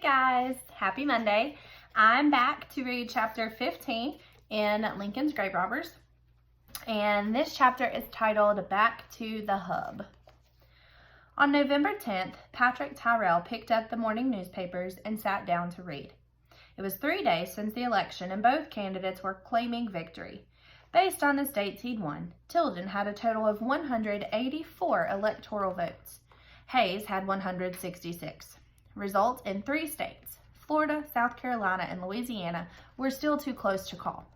Hey guys, happy Monday. I'm back to read chapter 15 in Lincoln's Grave Robbers, and this chapter is titled Back to the Hub. On November 10th, Patrick Tyrrell picked up the morning newspapers and sat down to read. It was 3 days since the election and both candidates were claiming victory. Based on the states he'd won, Tilden had a total of 184 electoral votes. Hayes had 166. Results in 3 states, Florida, South Carolina, and Louisiana, were still too close to call.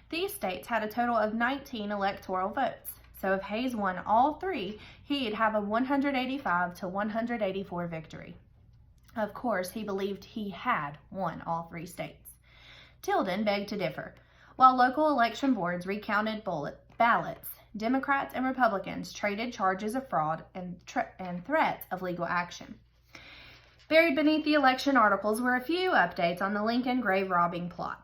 These states had a total of 19 electoral votes, so if Hayes won all 3, he'd have a 185 to 184 victory. Of course, he believed he had won all 3 states. Tilden begged to differ. While local election boards recounted ballots, Democrats and Republicans traded charges of fraud and threats of legal action. Buried beneath the election articles were a few updates on the Lincoln grave robbing plot.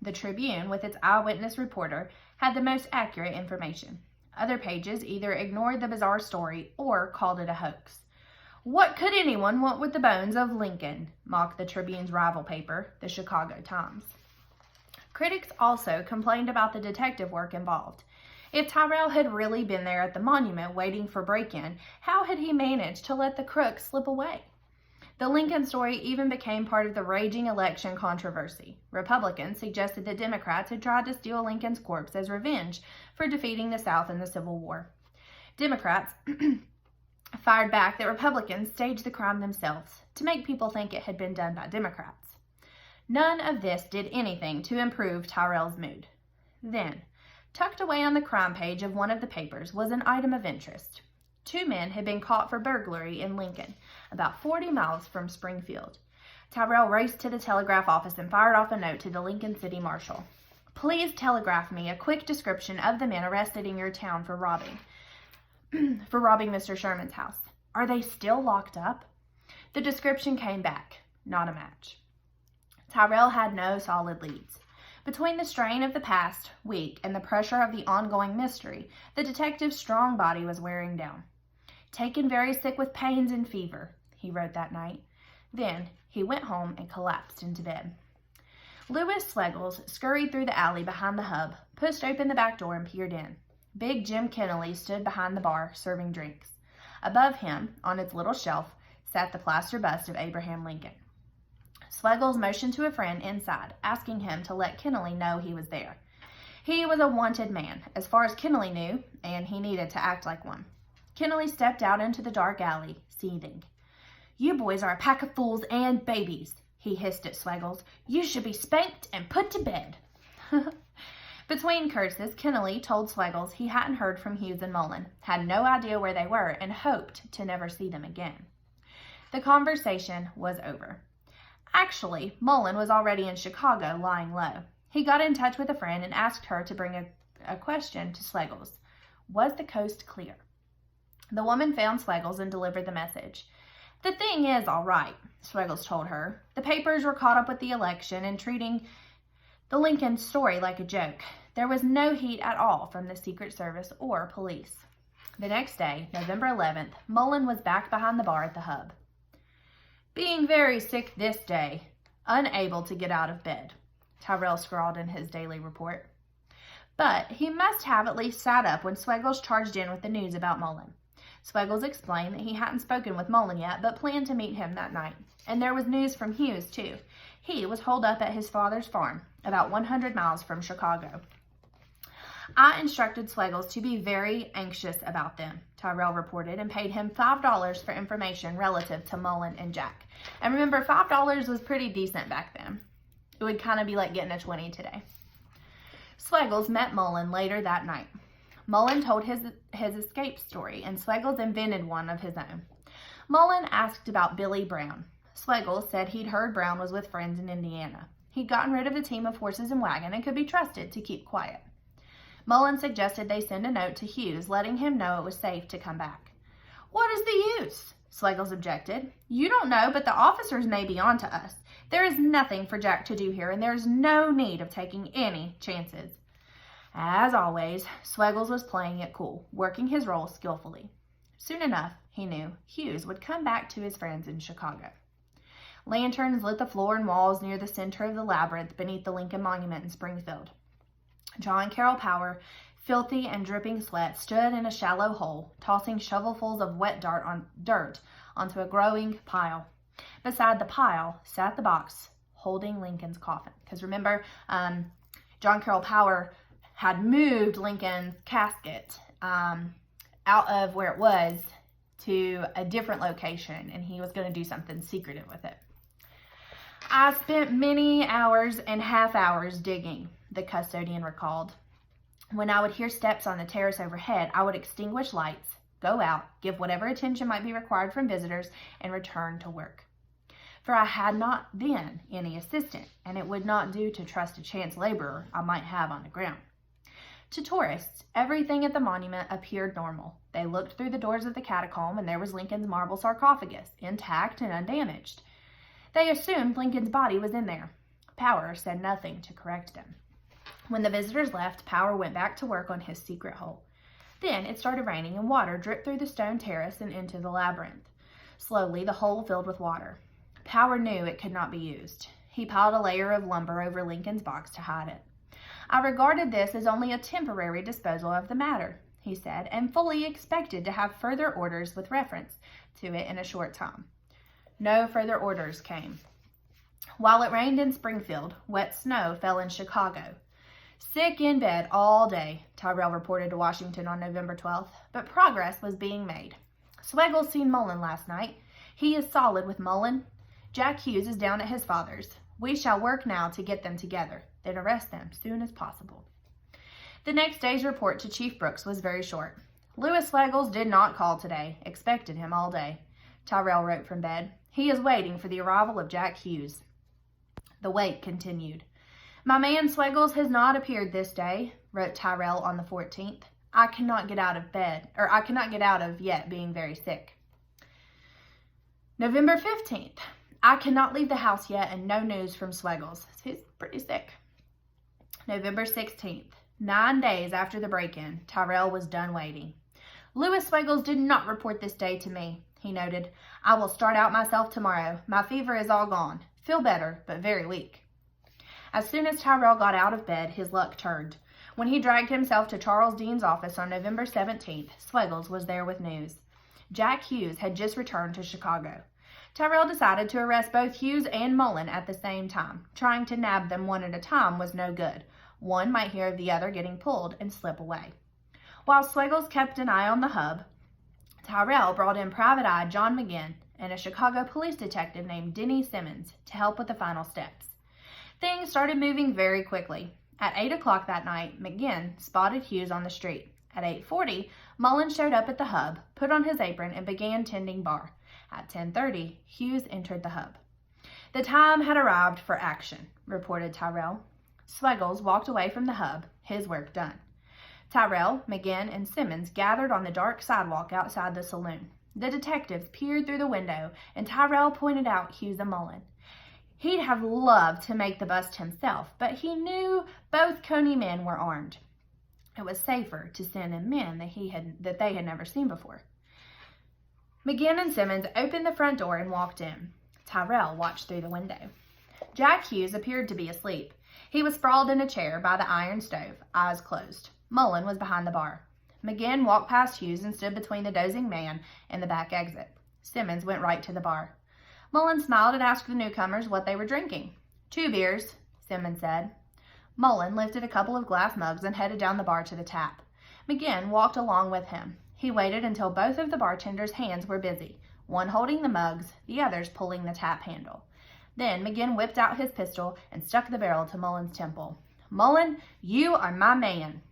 The Tribune, with its eyewitness reporter, had the most accurate information. Other pages either ignored the bizarre story or called it a hoax. What could anyone want with the bones of Lincoln? Mocked the Tribune's rival paper, the Chicago Times. Critics also complained about the detective work involved. If Tyrrell had really been there at the monument waiting for break-in, how had he managed to let the crook slip away? The Lincoln story even became part of the raging election controversy. Republicans suggested that Democrats had tried to steal Lincoln's corpse as revenge for defeating the South in the Civil War. Democrats fired back that Republicans staged the crime themselves to make people think it had been done by Democrats. None of this did anything to improve Tyrrell's mood. Then, tucked away on the crime page of one of the papers was an item of interest. 2 men had been caught for burglary in Lincoln, about 40 miles from Springfield. Tyrrell raced to the telegraph office and fired off a note to the Lincoln City Marshal. Please telegraph me a quick description of the men arrested in your town for robbing Mr. Sherman's house. Are they still locked up? The description came back. Not a match. Tyrrell had no solid leads. Between the strain of the past week and the pressure of the ongoing mystery, the detective's strong body was wearing down. Taken very sick with pains and fever, he wrote that night. Then he went home and collapsed into bed. Louis Sveggles scurried through the alley behind the hub, pushed open the back door and peered in. Big Jim Kennelly stood behind the bar, serving drinks. Above him, on its little shelf, sat the plaster bust of Abraham Lincoln. Sveggles motioned to a friend inside, asking him to let Kennelly know he was there. He was a wanted man, as far as Kennelly knew, and he needed to act like one. Kennelly stepped out into the dark alley, seething. You boys are a pack of fools and babies, he hissed at Sveggles. You should be spanked and put to bed. Between curses, Kennelly told Sveggles he hadn't heard from Hughes and Mullen, had no idea where they were, and hoped to never see them again. The conversation was over. Actually, Mullen was already in Chicago, lying low. He got in touch with a friend and asked her to bring a question to Sveggles. Was the coast clear? The woman found Sveggles and delivered the message. The thing is all right, Sveggles told her. The papers were caught up with the election and treating the Lincoln story like a joke. There was no heat at all from the Secret Service or police. The next day, November 11th, Mullen was back behind the bar at the hub. Being very sick this day, unable to get out of bed, Tyrrell scrawled in his daily report. But he must have at least sat up when Sveggles charged in with the news about Mullen. Sveggles explained that he hadn't spoken with Mullen yet, but planned to meet him that night. And there was news from Hughes, too. He was holed up at his father's farm, about 100 miles from Chicago. I instructed Sveggles to be very anxious about them, Tyrrell reported, and paid him $5 for information relative to Mullen and Jack. And remember, $5 was pretty decent back then. It would kind of be like getting a 20 today. Sveggles met Mullen later that night. Mullen told his escape story, and Sveggles invented one of his own. Mullen asked about Billy Brown. Sveggles said he'd heard Brown was with friends in Indiana. He'd gotten rid of the team of horses and wagon and could be trusted to keep quiet. Mullen suggested they send a note to Hughes letting him know it was safe to come back. What is the use? Sveggles objected. You don't know, but the officers may be on to us. There is nothing for Jack to do here, and there is no need of taking any chances. As always, Sveggles was playing it cool, working his role skillfully. Soon enough, he knew, Hughes would come back to his friends in Chicago. Lanterns lit the floor and walls near the center of the labyrinth beneath the Lincoln Monument in Springfield. John Carroll Power, filthy and dripping sweat, stood in a shallow hole, tossing shovelfuls of wet dirt onto a growing pile. Beside the pile sat the box holding Lincoln's coffin. Because remember, John Carroll Power had moved Lincoln's casket out of where it was to a different location, and he was going to do something secretive with it. I spent many hours and half hours digging, the custodian recalled. When I would hear steps on the terrace overhead, I would extinguish lights, go out, give whatever attention might be required from visitors, and return to work. For I had not then any assistant, and it would not do to trust a chance laborer I might have on the ground. To tourists, everything at the monument appeared normal. They looked through the doors of the catacomb, and there was Lincoln's marble sarcophagus, intact and undamaged. They assumed Lincoln's body was in there. Power said nothing to correct them. When the visitors left, Power went back to work on his secret hole. Then it started raining, and water dripped through the stone terrace and into the labyrinth. Slowly, the hole filled with water. Power knew it could not be used. He piled a layer of lumber over Lincoln's box to hide it. I regarded this as only a temporary disposal of the matter, he said, and fully expected to have further orders with reference to it in a short time. No further orders came. While it rained in Springfield, wet snow fell in Chicago. Sick in bed all day, Tyrrell reported to Washington on November 12th, but progress was being made. Swegle's seen Mullen last night. He is solid with Mullen. Jack Hughes is down at his father's. We shall work now to get them together, then arrest them soon as possible. The next day's report to Chief Brooks was very short. Louis Swegles did not call today, expected him all day. Tyrrell wrote from bed. He is waiting for the arrival of Jack Hughes. The wait continued. My man Swegles has not appeared this day, wrote Tyrrell on the 14th. I cannot get out of yet, being very sick. November 15th. I cannot leave the house yet, and no news from Swegles. He's pretty sick. November 16th. 9 days after the break-in, Tyrrell was done waiting. Louis Swegles did not report this day to me, he noted. I will start out myself tomorrow. My fever is all gone. Feel better, but very weak. As soon as Tyrrell got out of bed, his luck turned. When he dragged himself to Charles Dean's office on November 17th, Swegles was there with news. Jack Hughes had just returned to Chicago. Tyrrell decided to arrest both Hughes and Mullen at the same time. Trying to nab them one at a time was no good. One might hear of the other getting pulled and slip away. While Swegles kept an eye on the hub, Tyrrell brought in Private Eye John McGinn and a Chicago police detective named Denny Simmons to help with the final steps. Things started moving very quickly. At 8 o'clock that night, McGinn spotted Hughes on the street. At 8:40, Mullen showed up at the hub, put on his apron, and began tending bar. At 10:30, Hughes entered the hub. The time had arrived for action, reported Tyrrell. Swegles walked away from the hub, his work done. Tyrrell, McGinn, and Simmons gathered on the dark sidewalk outside the saloon. The detectives peered through the window, and Tyrrell pointed out Hughes and Mullen. He'd have loved to make the bust himself, but he knew both Coney men were armed. It was safer to send in men that they had never seen before. McGinn and Simmons opened the front door and walked in. Tyrrell watched through the window. Jack Hughes appeared to be asleep. He was sprawled in a chair by the iron stove, eyes closed. Mullen was behind the bar. McGinn walked past Hughes and stood between the dozing man and the back exit. Simmons went right to the bar. Mullen smiled and asked the newcomers what they were drinking. 2 beers, Simmons said. Mullen lifted a couple of glass mugs and headed down the bar to the tap. McGinn walked along with him. He waited until both of the bartenders' hands were busy, one holding the mugs, the others pulling the tap handle. Then McGinn whipped out his pistol and stuck the barrel to Mullen's temple. Mullen, you are my man.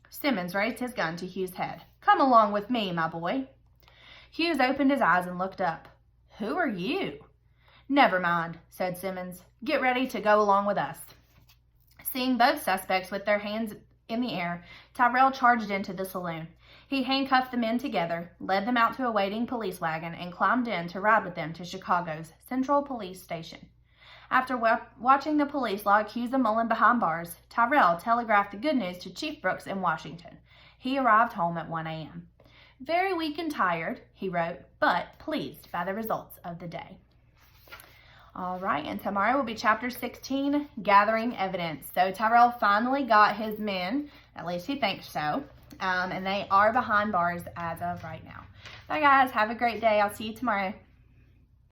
Simmons raised his gun to Hughes' head. Come along with me, my boy. Hughes opened his eyes and looked up. Who are you? Never mind, said Simmons. Get ready to go along with us. Seeing both suspects with their hands in the air, Tyrrell charged into the saloon. He handcuffed the men together, led them out to a waiting police wagon, and climbed in to ride with them to Chicago's Central Police Station. After watching the police lock Hughes and Mullen behind bars, Tyrrell telegraphed the good news to Chief Brooks in Washington. He arrived home at 1 a.m. Very weak and tired, he wrote, but pleased by the results of the day. All right, and tomorrow will be chapter 16, gathering evidence. So Tyrell finally got his men, at least he thinks so, and they are behind bars as of right now. Bye guys, have a great day. I'll see you tomorrow.